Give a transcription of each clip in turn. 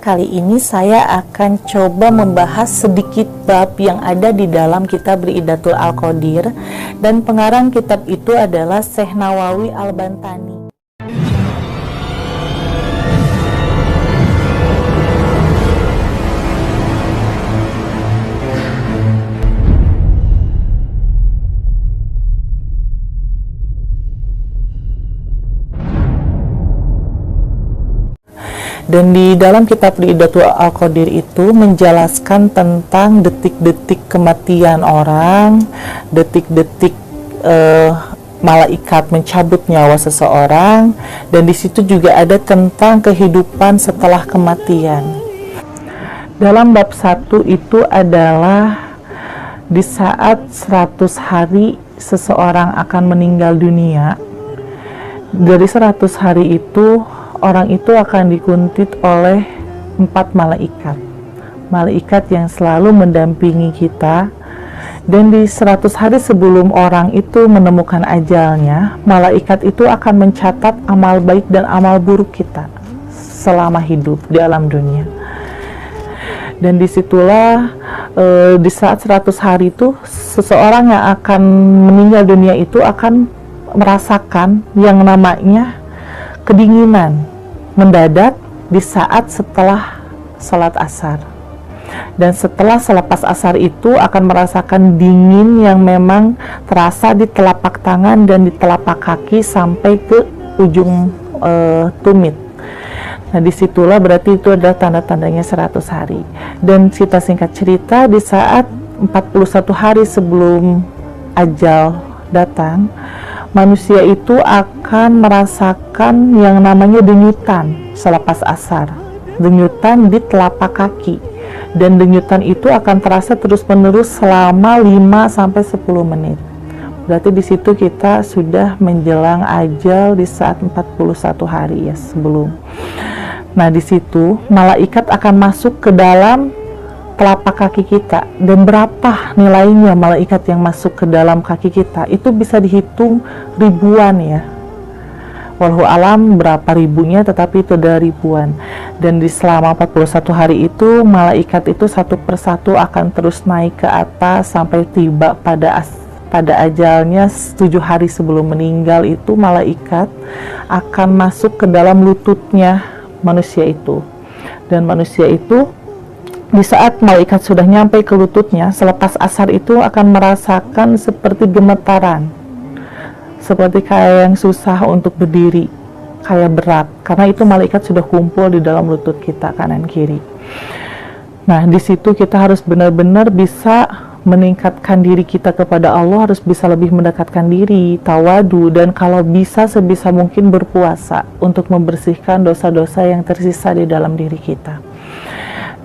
kali ini saya akan coba membahas sedikit bab yang ada di dalam kitab Ri'idatul Al-Qadir, dan pengarang kitab itu adalah Syekh Nawawi Al-Bantani. Dan di dalam kitab Ri'idatul Al-Qadir itu menjelaskan tentang detik-detik kematian orang, detik-detik malaikat mencabut nyawa seseorang, dan di situ juga ada tentang kehidupan setelah kematian. Dalam bab 1 itu adalah di saat 100 hari seseorang akan meninggal dunia. Dari 100 hari itu orang itu akan dikuntit oleh 4 malaikat yang selalu mendampingi kita, dan di 100 hari sebelum orang itu menemukan ajalnya, malaikat itu akan mencatat amal baik dan amal buruk kita selama hidup di alam dunia. Dan disitulah di saat 100 hari itu seseorang yang akan meninggal dunia itu akan merasakan yang namanya kedinginan mendadak di saat setelah salat asar. Dan selepas asar itu akan merasakan dingin yang memang terasa di telapak tangan dan di telapak kaki sampai ke ujung tumit. Nah, disitulah berarti itu adalah tanda-tandanya 100 hari. Dan kita singkat cerita, di saat 41 hari sebelum ajal datang, manusia itu akan merasakan yang namanya denyutan selepas asar, denyutan di telapak kaki, dan denyutan itu akan terasa terus-menerus selama 5-10 menit. Berarti di situ kita sudah menjelang ajal di saat 41 hari ya sebelum. Nah, di situ malaikat akan masuk ke dalam telapak kaki kita, dan berapa nilainya malaikat yang masuk ke dalam kaki kita itu bisa dihitung ribuan ya, wallahu alam berapa ribunya, tetapi itu ada ribuan. Dan di selama 41 hari itu malaikat itu satu persatu akan terus naik ke atas sampai tiba pada ajalnya. 7 hari sebelum meninggal itu malaikat akan masuk ke dalam lututnya manusia itu, dan manusia itu di saat malaikat sudah nyampe ke lututnya selepas asar itu akan merasakan seperti gemetaran, seperti kayak yang susah untuk berdiri, kayak berat, karena itu malaikat sudah kumpul di dalam lutut kita kanan kiri. Nah, di situ kita harus benar-benar bisa meningkatkan diri kita kepada Allah, harus bisa lebih mendekatkan diri, tawadu, dan kalau bisa sebisa mungkin berpuasa untuk membersihkan dosa-dosa yang tersisa di dalam diri kita.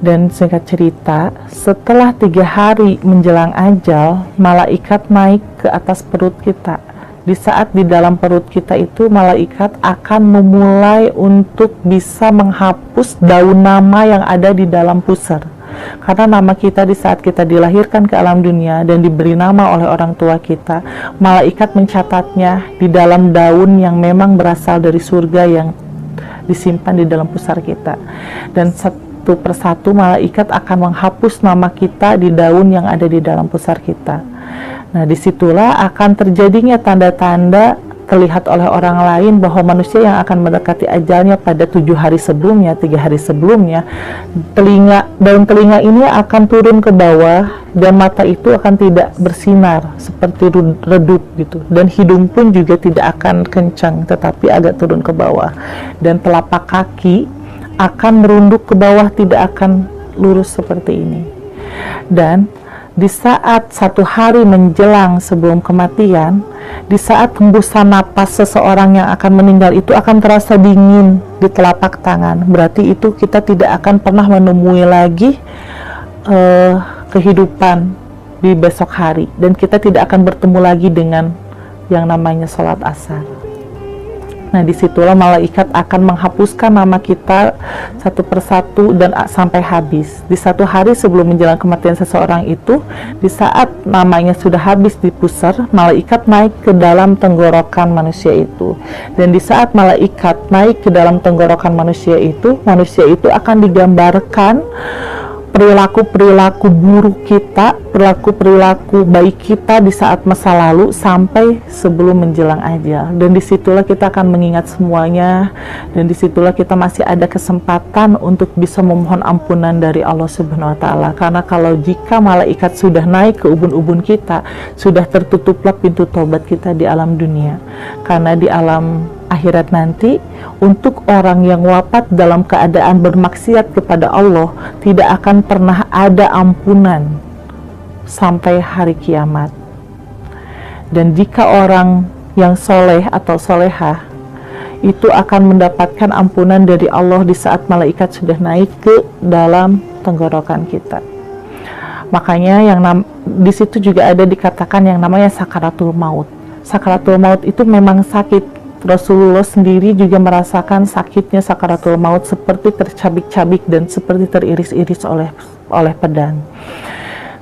Dan singkat cerita, setelah 3 hari menjelang ajal, malaikat naik ke atas perut kita. Di saat di dalam perut kita itu, malaikat akan memulai untuk bisa menghapus daun nama yang ada di dalam pusar. Karena nama kita di saat kita dilahirkan ke alam dunia dan diberi nama oleh orang tua kita, malaikat mencatatnya di dalam daun yang memang berasal dari surga yang disimpan di dalam pusar kita. Dan satu persatu malaikat akan menghapus nama kita di daun yang ada di dalam pusar kita. Nah, disitulah akan terjadinya tanda-tanda terlihat oleh orang lain bahwa manusia yang akan mendekati ajalnya pada 7 hari sebelumnya, 3 hari sebelumnya, daun telinga ini akan turun ke bawah, dan mata itu akan tidak bersinar seperti redup gitu, dan hidung pun juga tidak akan kencang tetapi agak turun ke bawah, dan telapak kaki akan merunduk ke bawah, tidak akan lurus seperti ini. Dan di saat 1 hari menjelang sebelum kematian, di saat hembusan napas seseorang yang akan meninggal itu akan terasa dingin di telapak tangan. Berarti itu kita tidak akan pernah menemui lagi kehidupan di besok hari, dan kita tidak akan bertemu lagi dengan yang namanya sholat asar. Nah, disitulah malaikat akan menghapuskan nama kita satu persatu dan sampai habis. Di satu hari sebelum menjelang kematian seseorang itu, di saat namanya sudah habis di pusar, malaikat naik ke dalam tenggorokan manusia itu. Dan di saat malaikat naik ke dalam tenggorokan manusia itu akan digambarkan perilaku-perilaku buruk kita, perilaku-perilaku baik kita di saat masa lalu sampai sebelum menjelang ajal. Dan disitulah kita akan mengingat semuanya, dan disitulah kita masih ada kesempatan untuk bisa memohon ampunan dari Allah Subhanahu wa Ta'ala. Karena kalau jika malaikat sudah naik ke ubun-ubun kita, sudah tertutuplah pintu taubat kita di alam dunia. Karena di alam akhirat nanti, untuk orang yang wafat dalam keadaan bermaksiat kepada Allah, tidak akan pernah ada ampunan sampai hari kiamat. Dan jika orang yang soleh atau solehah itu akan mendapatkan ampunan dari Allah di saat malaikat sudah naik ke dalam tenggorokan kita. Makanya di situ juga ada dikatakan yang namanya sakaratul maut. Sakaratul maut itu memang sakit. Rasulullah sendiri juga merasakan sakitnya sakaratul maut, seperti tercabik-cabik dan seperti teriris-iris oleh pedang.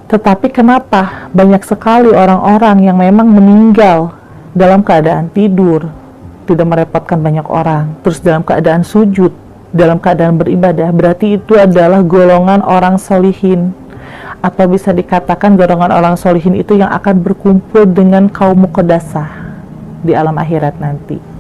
Tetapi kenapa banyak sekali orang-orang yang memang meninggal dalam keadaan tidur, tidak merepotkan banyak orang, terus dalam keadaan sujud, dalam keadaan beribadah? Berarti itu adalah golongan orang solihin, atau bisa dikatakan golongan orang solihin itu yang akan berkumpul dengan kaum muqaddasah di alam akhirat nanti.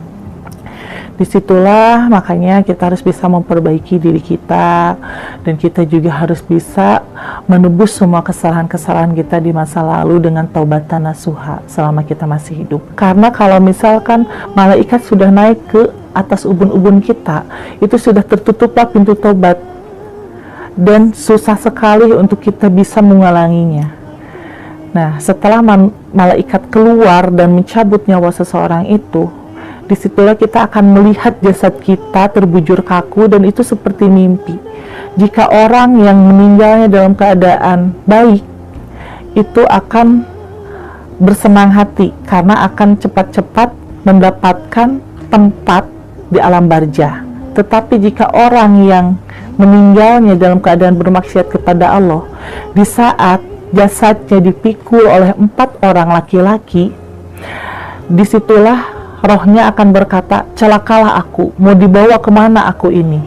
Disitulah makanya kita harus bisa memperbaiki diri kita, dan kita juga harus bisa menebus semua kesalahan-kesalahan kita di masa lalu dengan taubatan nasuha selama kita masih hidup. Karena kalau misalkan malaikat sudah naik ke atas ubun-ubun kita, itu sudah tertutuplah pintu taubat, dan susah sekali untuk kita bisa mengulanginya. Nah, setelah malaikat keluar dan mencabut nyawa seseorang itu, disitulah kita akan melihat jasad kita terbujur kaku, dan itu seperti mimpi. Jika orang yang meninggalnya dalam keadaan baik, itu akan bersenang hati karena akan cepat-cepat mendapatkan tempat di alam barzah. Tetapi jika orang yang meninggalnya dalam keadaan bermaksiat kepada Allah, di saat jasadnya dipikul oleh 4 orang laki-laki, disitulah rohnya akan berkata, celakalah aku, mau dibawa kemana aku ini?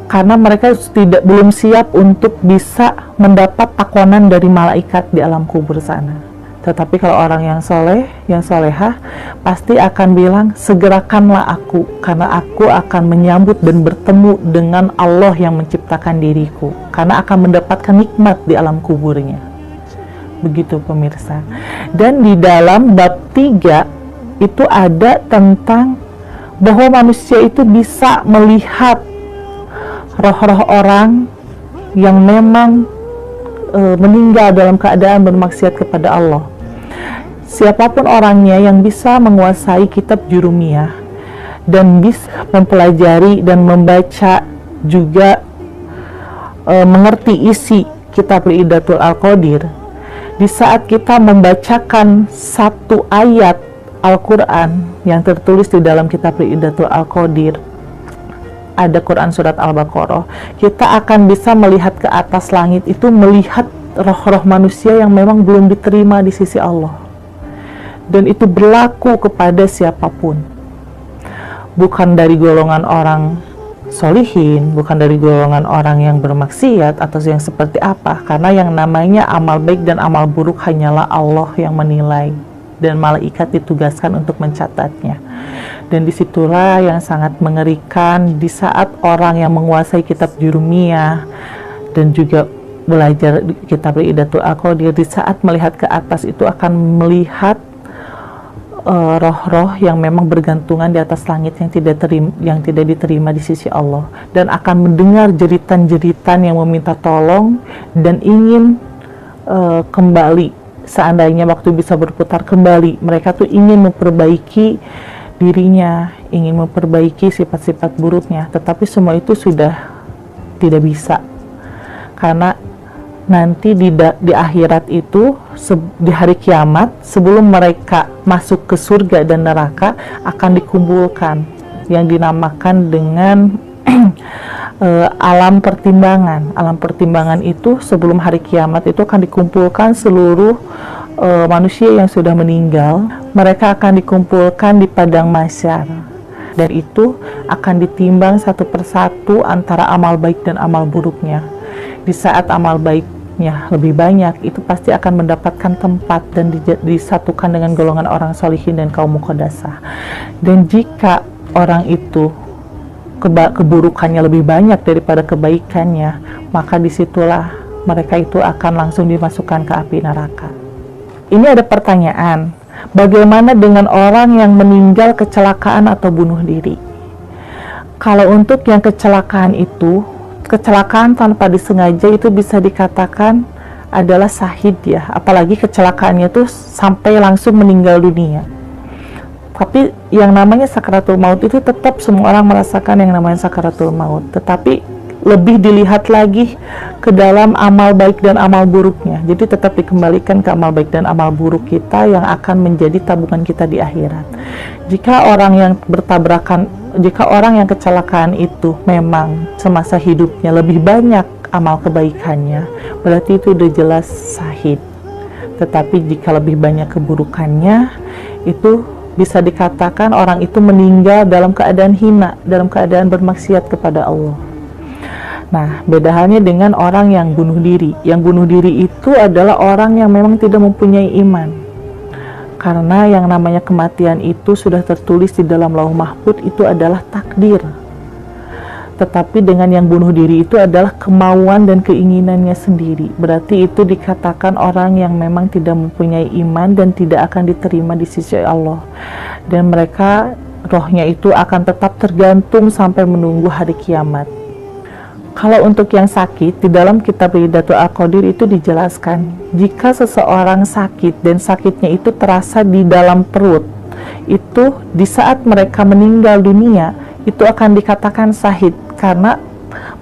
Karena mereka belum siap untuk bisa mendapat takwanan dari malaikat di alam kubur sana. Tetapi kalau orang yang soleh, yang solehah, pasti akan bilang, segerakanlah aku, karena aku akan menyambut dan bertemu dengan Allah yang menciptakan diriku, karena akan mendapatkan nikmat di alam kuburnya. Begitu pemirsa. Dan di dalam bab 3 itu ada tentang bahwa manusia itu bisa melihat roh-roh orang yang memang meninggal dalam keadaan bermaksiat kepada Allah. Siapapun orangnya yang bisa menguasai kitab Jurumiyah dan bisa mempelajari dan membaca juga mengerti isi kitab Idatul Al-Qadir, di saat kita membacakan satu ayat Al-Quran yang tertulis di dalam kitab Idatul Al-Qadir, ada Quran surat Al-Baqarah, kita akan bisa melihat ke atas langit itu, melihat roh-roh manusia yang memang belum diterima di sisi Allah. Dan itu berlaku kepada siapapun, bukan dari golongan orang solihin, bukan dari golongan orang yang bermaksiat atau yang seperti apa, karena yang namanya amal baik dan amal buruk hanyalah Allah yang menilai, dan malaikat ditugaskan untuk mencatatnya. Dan disitulah yang sangat mengerikan, di saat orang yang menguasai kitab Jurumiyah dan juga belajar kitab Idatul Al-Qadir, di saat melihat ke atas itu akan melihat roh-roh yang memang bergantungan di atas langit yang tidak diterima di sisi Allah, dan akan mendengar jeritan-jeritan yang meminta tolong dan ingin kembali. Seandainya waktu bisa berputar kembali, mereka tuh ingin memperbaiki dirinya, ingin memperbaiki sifat-sifat buruknya, tetapi semua itu sudah tidak bisa, karena nanti di akhirat itu, di hari kiamat, sebelum mereka masuk ke surga dan neraka, akan dikumpulkan yang dinamakan dengan alam pertimbangan. Alam pertimbangan itu sebelum hari kiamat itu akan dikumpulkan seluruh manusia yang sudah meninggal. Mereka akan dikumpulkan di padang mahsyar, dan itu akan ditimbang satu persatu antara amal baik dan amal buruknya. Di saat amal baiknya lebih banyak, itu pasti akan mendapatkan tempat dan disatukan dengan golongan orang solihin dan kaum muqaddasah. Dan jika orang itu keburukannya lebih banyak daripada kebaikannya, maka disitulah mereka itu akan langsung dimasukkan ke api neraka. Ini ada pertanyaan, bagaimana dengan orang yang meninggal kecelakaan atau bunuh diri? Kalau untuk yang kecelakaan itu, kecelakaan tanpa disengaja itu bisa dikatakan adalah syahid ya, apalagi kecelakaannya itu sampai langsung meninggal dunia. Tapi yang namanya sakaratul maut itu tetap semua orang merasakan yang namanya sakaratul maut, tetapi lebih dilihat lagi ke dalam amal baik dan amal buruknya. Jadi tetap dikembalikan ke amal baik dan amal buruk kita yang akan menjadi tabungan kita di akhirat. Jika orang yang jika orang yang kecelakaan itu memang semasa hidupnya lebih banyak amal kebaikannya, berarti itu udah jelas syahid. Tetapi jika lebih banyak keburukannya, itu bisa dikatakan orang itu meninggal dalam keadaan hina, dalam keadaan bermaksiat kepada Allah. Nah, beda halnya dengan orang yang bunuh diri. Yang bunuh diri itu adalah orang yang memang tidak mempunyai iman. Karena yang namanya kematian itu sudah tertulis di dalam Lauh Mahfuz, itu adalah takdir. Tetapi dengan yang bunuh diri itu adalah kemauan dan keinginannya sendiri. Berarti itu dikatakan orang yang memang tidak mempunyai iman dan tidak akan diterima di sisi Allah. Dan mereka, rohnya itu akan tetap tergantung sampai menunggu hari kiamat. Kalau untuk yang sakit, di dalam kitab Hidayatul Aqadir itu dijelaskan, jika seseorang sakit dan sakitnya itu terasa di dalam perut, itu di saat mereka meninggal dunia, itu akan dikatakan syahid, karena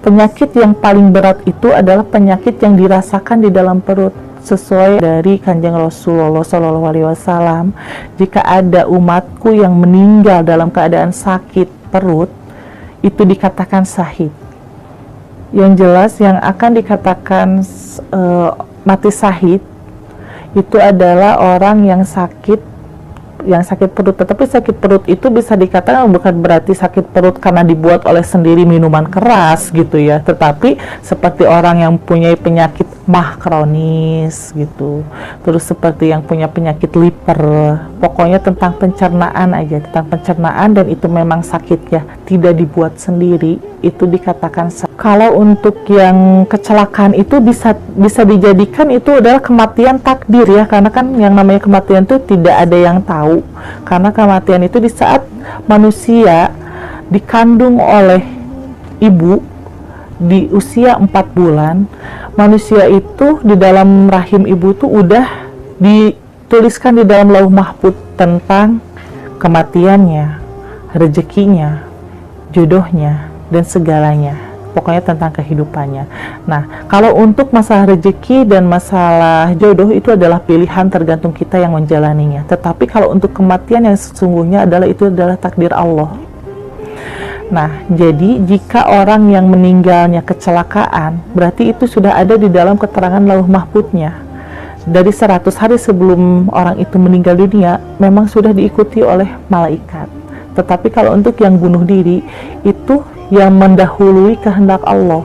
penyakit yang paling berat itu adalah penyakit yang dirasakan di dalam perut. Sesuai dari Kanjeng Rasulullah SAW, jika ada umatku yang meninggal dalam keadaan sakit perut, itu dikatakan syahid. Yang jelas yang akan dikatakan mati syahid itu adalah orang yang sakit perut. Tetapi sakit perut itu bisa dikatakan bukan berarti sakit perut karena dibuat oleh sendiri minuman keras gitu ya, tetapi seperti orang yang punya penyakit mah kronis gitu, terus seperti yang punya penyakit liver, pokoknya tentang pencernaan aja, tentang pencernaan, dan itu memang sakitnya tidak dibuat sendiri, itu dikatakan sakit. Kalau untuk yang kecelakaan itu bisa dijadikan itu adalah kematian takdir ya, karena kan yang namanya kematian itu tidak ada yang tahu, karena kematian itu di saat manusia dikandung oleh ibu di usia 4 bulan, manusia itu di dalam rahim ibu itu udah dituliskan di dalam Lauh Mahfuz tentang kematiannya, rezekinya, jodohnya, dan segalanya. Pokoknya tentang kehidupannya. Nah, kalau untuk masalah rezeki dan masalah jodoh itu adalah pilihan tergantung kita yang menjalaninya. Tetapi kalau untuk kematian yang sesungguhnya itu adalah takdir Allah. Nah, jadi jika orang yang meninggalnya kecelakaan, berarti itu sudah ada di dalam keterangan Lauh Mahfuznya. Dari 100 hari sebelum orang itu meninggal dunia, memang sudah diikuti oleh malaikat. Tetapi kalau untuk yang bunuh diri, itu yang mendahului kehendak Allah,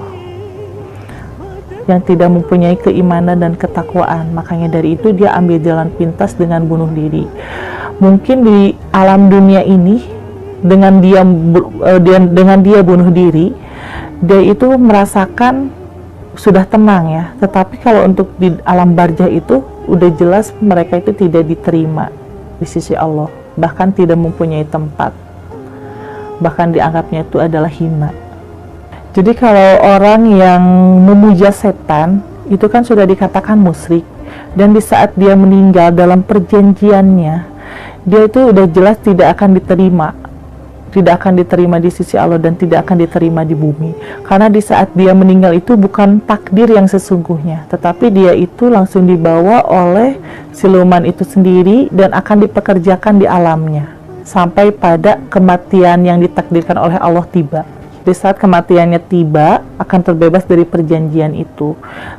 yang tidak mempunyai keimanan dan ketakwaan. Makanya dari itu dia ambil jalan pintas dengan bunuh diri. Mungkin di alam dunia ini, dengan dia bunuh diri, dia itu merasakan sudah tenang ya. Tetapi kalau untuk di alam barzah itu udah jelas mereka itu tidak diterima di sisi Allah, bahkan tidak mempunyai tempat, bahkan dianggapnya itu adalah hina. Jadi kalau orang yang memuja setan itu kan sudah dikatakan musyrik, dan di saat dia meninggal dalam perjanjiannya, dia itu udah jelas tidak akan diterima di sisi Allah dan tidak akan diterima di bumi, karena di saat dia meninggal itu bukan takdir yang sesungguhnya, tetapi dia itu langsung dibawa oleh siluman itu sendiri dan akan dipekerjakan di alamnya. sampai pada kematian yang ditakdirkan oleh Allah tiba. Di saat kematiannya tiba, akan terbebas dari perjanjian itu,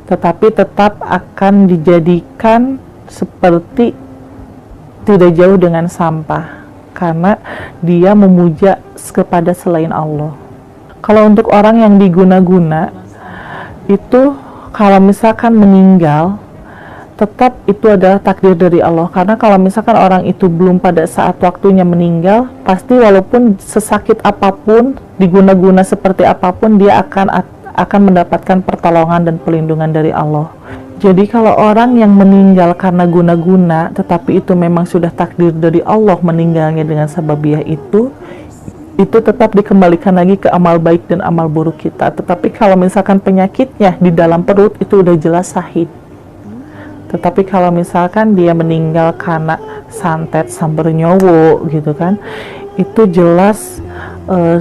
tetapi tetap akan dijadikan seperti tidak jauh dengan sampah, karena dia memuja kepada selain Allah. Kalau untuk orang yang diguna-guna, itu kalau misalkan meninggal, tetap itu adalah takdir dari Allah. Karena kalau misalkan orang itu belum pada saat waktunya meninggal, pasti walaupun sesakit apapun, diguna-guna seperti apapun, dia akan mendapatkan pertolongan dan perlindungan dari Allah. Jadi kalau orang yang meninggal karena guna-guna, tetapi itu memang sudah takdir dari Allah meninggalnya dengan sababiah itu tetap dikembalikan lagi ke amal baik dan amal buruk kita. Tetapi kalau misalkan penyakitnya di dalam perut, itu udah jelas syahid. Tetapi kalau misalkan dia meninggal karena santet sambar nyowo gitu kan, itu jelas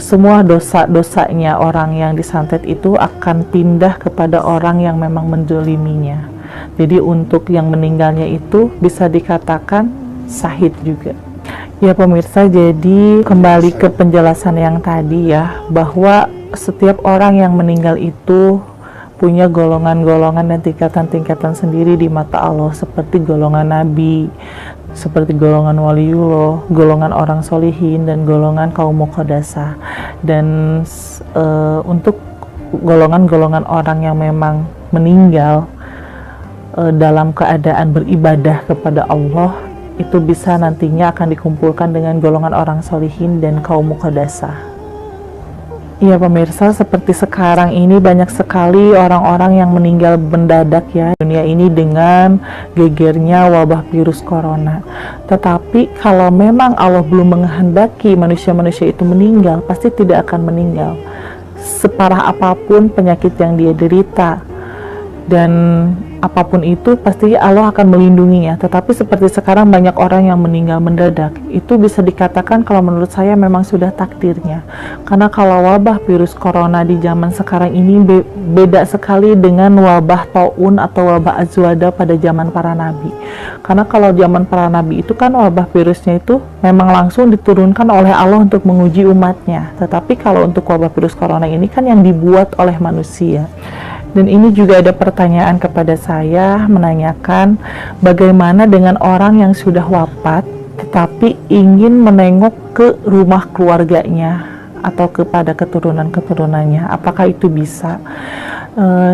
semua dosa-dosanya orang yang disantet itu akan pindah kepada orang yang memang menzoliminya. Jadi untuk yang meninggalnya itu bisa dikatakan syahid juga. Ya pemirsa, jadi kembali ke penjelasan yang tadi ya, bahwa setiap orang yang meninggal itu punya golongan-golongan dan tingkatan-tingkatan sendiri di mata Allah, seperti golongan nabi, seperti golongan waliullah, golongan orang solihin, dan golongan kaum muqaddasah. Dan untuk golongan-golongan orang yang memang meninggal dalam keadaan beribadah kepada Allah, itu bisa nantinya akan dikumpulkan dengan golongan orang solihin dan kaum muqaddasah. Iya pemirsa, seperti sekarang ini banyak sekali orang-orang yang meninggal mendadak ya dunia ini dengan gegernya wabah virus corona. Tetapi kalau memang Allah belum menghendaki manusia-manusia itu meninggal, pasti tidak akan meninggal. Separah apapun penyakit yang dia derita dan apapun itu, pasti Allah akan melindunginya. Tetapi seperti sekarang banyak orang yang meninggal mendadak, itu bisa dikatakan kalau menurut saya memang sudah takdirnya. Karena kalau wabah virus corona di zaman sekarang ini beda sekali dengan wabah taun atau wabah azwada pada zaman para nabi. Karena kalau zaman para nabi itu kan wabah virusnya itu memang langsung diturunkan oleh Allah untuk menguji umatnya. Tetapi kalau untuk wabah virus corona ini kan yang dibuat oleh manusia. Dan ini juga ada pertanyaan kepada saya, menanyakan bagaimana dengan orang yang sudah wafat tetapi ingin menengok ke rumah keluarganya atau kepada keturunan-keturunannya, apakah itu bisa?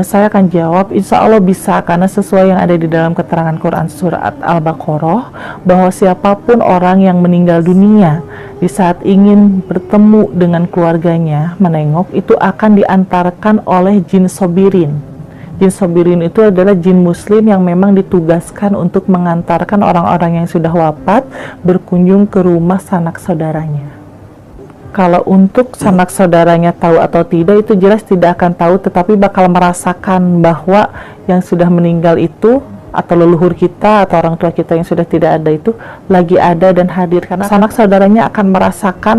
Saya akan jawab, insya Allah bisa, karena sesuai yang ada di dalam keterangan Quran surat Al-Baqarah, bahwa siapapun orang yang meninggal dunia di saat ingin bertemu dengan keluarganya, menengok, itu akan diantarkan oleh jin sobirin. Jin sobirin itu adalah jin muslim yang memang ditugaskan untuk mengantarkan orang-orang yang sudah wafat berkunjung ke rumah sanak saudaranya. Kalau untuk sanak saudaranya tahu atau tidak, itu jelas tidak akan tahu, tetapi bakal merasakan bahwa yang sudah meninggal itu atau leluhur kita atau orang tua kita yang sudah tidak ada itu lagi ada dan hadir, karena sanak saudaranya akan merasakan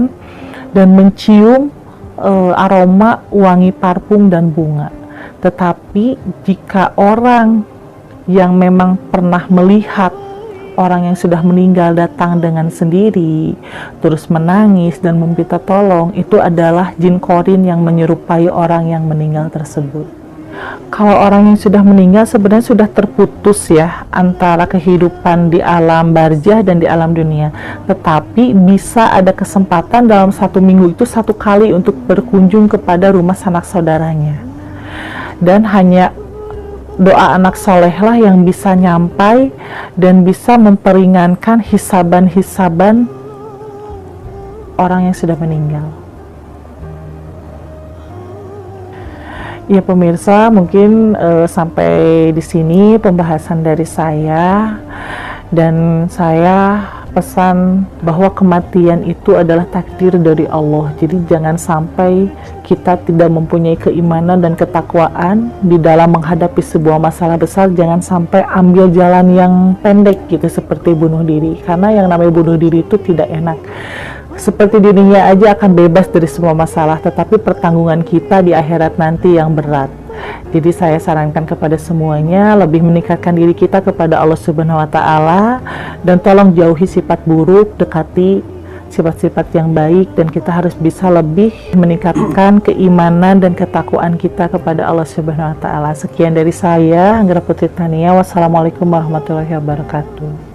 dan mencium aroma wangi parfum dan bunga. Tetapi jika orang yang memang pernah melihat orang yang sudah meninggal datang dengan sendiri, terus menangis dan meminta tolong, itu adalah jin korin yang menyerupai orang yang meninggal tersebut. Kalau orang yang sudah meninggal sebenarnya sudah terputus ya antara kehidupan di alam barzah dan di alam dunia, tetapi bisa ada kesempatan dalam 1 minggu itu 1 kali untuk berkunjung kepada rumah sanak saudaranya, dan hanya doa anak soleh lah yang bisa nyampai dan bisa memperingankan hisaban-hisaban orang yang sudah meninggal. Ya pemirsa, mungkin sampai di sini pembahasan dari saya, dan saya pesan bahwa kematian itu adalah takdir dari Allah. Jadi jangan sampai kita tidak mempunyai keimanan dan ketakwaan di dalam menghadapi sebuah masalah besar. Jangan sampai ambil jalan yang pendek gitu, seperti bunuh diri, karena yang namanya bunuh diri itu tidak enak. Seperti dirinya aja akan bebas dari semua masalah, tetapi pertanggungan kita di akhirat nanti yang berat. Jadi saya sarankan kepada semuanya lebih meningkatkan diri kita kepada Allah Subhanahu wa Ta'ala, dan tolong jauhi sifat buruk, dekati sifat-sifat yang baik, dan kita harus bisa lebih meningkatkan keimanan dan ketakwaan kita kepada Allah Subhanahu wa Ta'ala. Sekian dari saya, Anggra Putri Tania. Wassalamualaikum warahmatullahi wabarakatuh.